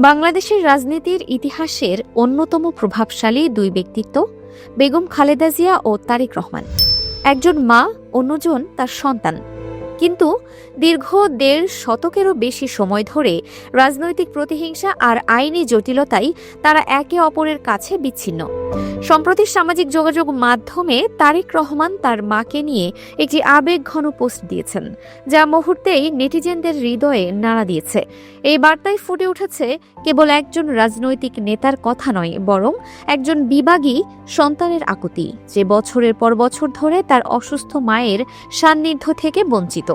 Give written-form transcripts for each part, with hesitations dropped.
বাংলাদেশের রাজনীতির ইতিহাসের অন্যতম প্রভাবশালী দুই ব্যক্তিত্ব বেগম খালেদা জিয়া ও তারেক রহমান। একজন মা, অন্যজন তার সন্তান। কিন্তু দীর্ঘ ১.৫ শতকেরও বেশি সময় ধরে রাজনৈতিক প্রতিহিংসা আর আইনি জটিলতায় তারা একে অপরের কাছে বিচ্ছিন্ন। সম্প্রতি সামাজিক যোগাযোগ মাধ্যমে তারেক রহমান তার মাকে নিয়ে একটি আবেগঘন পোস্ট দিয়েছেন, যা মুহূর্তেই নেটিজেনদের হৃদয়ে নাড়া দিয়েছে। এই বার্তায় ফুটে উঠেছে কেবল একজন রাজনৈতিক নেতার কথা নয়, বরং একজন বিভাগী সন্তানের আকুতি, যে বছরের পর বছর ধরে তার অসুস্থ মায়ের সান্নিধ্য থেকে বঞ্চিত।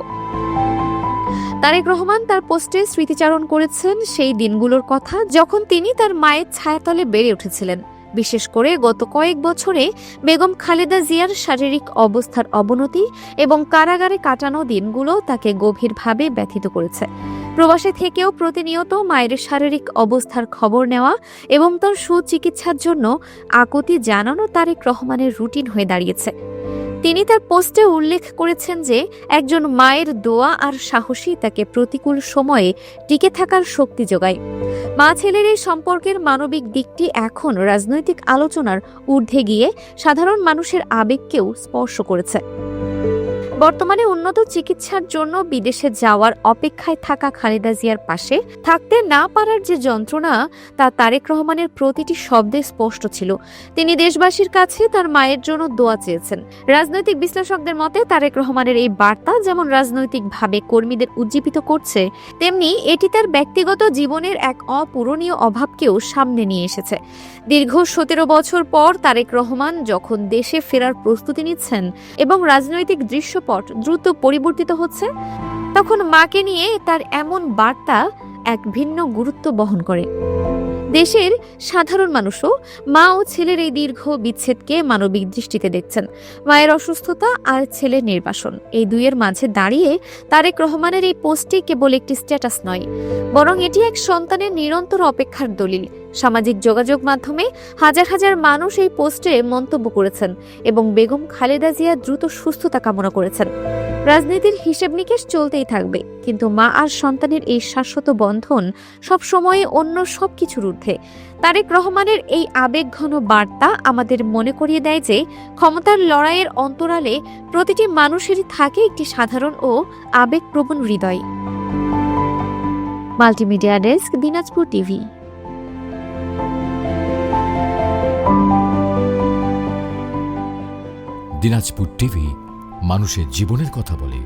তারেক রহমান তার পোস্টে স্মৃতিচারণ করেছেন সেই দিনগুলোর কথা, যখন তিনি তার মায়ের ছায়াতলে বেড়ে উঠেছিলেন। বিশেষ করে গত কয়েক বছরে বেগম খালেদা জিয়ার শারীরিক অবস্থার অবনতি এবং কারাগারে কাটানো দিনগুলো তাকে গভীরভাবে ব্যথিত করেছে। প্রবাসে থেকেও প্রতিনিয়ত মায়ের শারীরিক অবস্থার খবর নেওয়া এবং তার সুচিকিৎসার জন্য আকুতি জানানো তারেক রহমানের রুটিন হয়ে দাঁড়িয়েছে। তিনি তার পোস্টে উল্লেখ করেছেন যে একজন মায়ের দোয়া আর সাহসী তাকে প্রতিকূল সময়ে টিকে থাকার শক্তি যোগায়। মা ছেলের এই সম্পর্কের মানবিক দিকটি এখন রাজনৈতিক আলোচনার ঊর্ধ্বে গিয়ে সাধারণ মানুষের আবেগকেও স্পর্শ করেছে। বর্তমানে উন্নত চিকিৎসার জন্য বিদেশে যাওয়ার অপেক্ষায় থাকা খালেদা জিয়ার পাশে থাকতে না পারার যে যন্ত্রণা, তা তারেক রহমানের প্রতিটি শব্দে স্পষ্ট ছিল। তিনি দেশবাসীর কাছে তার মায়ের জন্য দোয়া চেয়েছেন। রাজনৈতিক বিশ্লেষকদের মতে তারেক রহমানের এই বার্তা যেমন রাজনৈতিকভাবে কর্মীদের উজ্জীবিত করছে, তেমনি এটি তার ব্যক্তিগত জীবনের এক অপূরণীয় অভাবকেও সামনে নিয়ে এসেছে। দীর্ঘ ১৭ বছর পর তারেক রহমান যখন দেশে ফেরার প্রস্তুতি নিচ্ছেন এবং রাজনৈতিক দৃশ্যপট দ্রুত পরিবর্তিত হচ্ছে, তখন মাকে নিয়ে তার এমন বার্তা এক ভিন্ন গুরুত্ব বহন করে। দেশের সাধারণ মানুষও মা ও ছেলের এই দীর্ঘ বিচ্ছেদকে মানবিক দৃষ্টিতে দেখছেন। মায়ের অসুস্থতা আর ছেলের নির্বাসন, এই দুইয়ের মাঝে দাঁড়িয়ে তারেক রহমানের এই পোস্টটি কেবল একটি স্ট্যাটাস নয়, বরং এটি এক সন্তানের নিরন্তর অপেক্ষার দলিল। সামাজিক যোগাযোগ মাধ্যমে হাজার হাজার মানুষ এই পোস্টে মন্তব্য করেছেন এবং বেগম খালেদা জিয়া দ্রুত সুস্থতা কামনা করেছেন। রাজনীতির হিসেব নিকেশ চলতেই থাকবে, কিন্তু মা আর সন্তানের এই শাশ্বত বন্ধন সবসময় অন্য সবকিছুর ঊর্ধ্বে। তারেক রহমানের এই আবেগঘন বার্তা আমাদের মনে করিয়ে দেয় যে ক্ষমতার লড়াইয়ের অন্তরালে প্রতিটি মানুষেরই থাকে একটি সাধারণ ও আবেগপ্রবণ হৃদয়। Multimedia desk, Dinajpur TV. Dinajpur TV মানুষের জীবনের কথা বলে।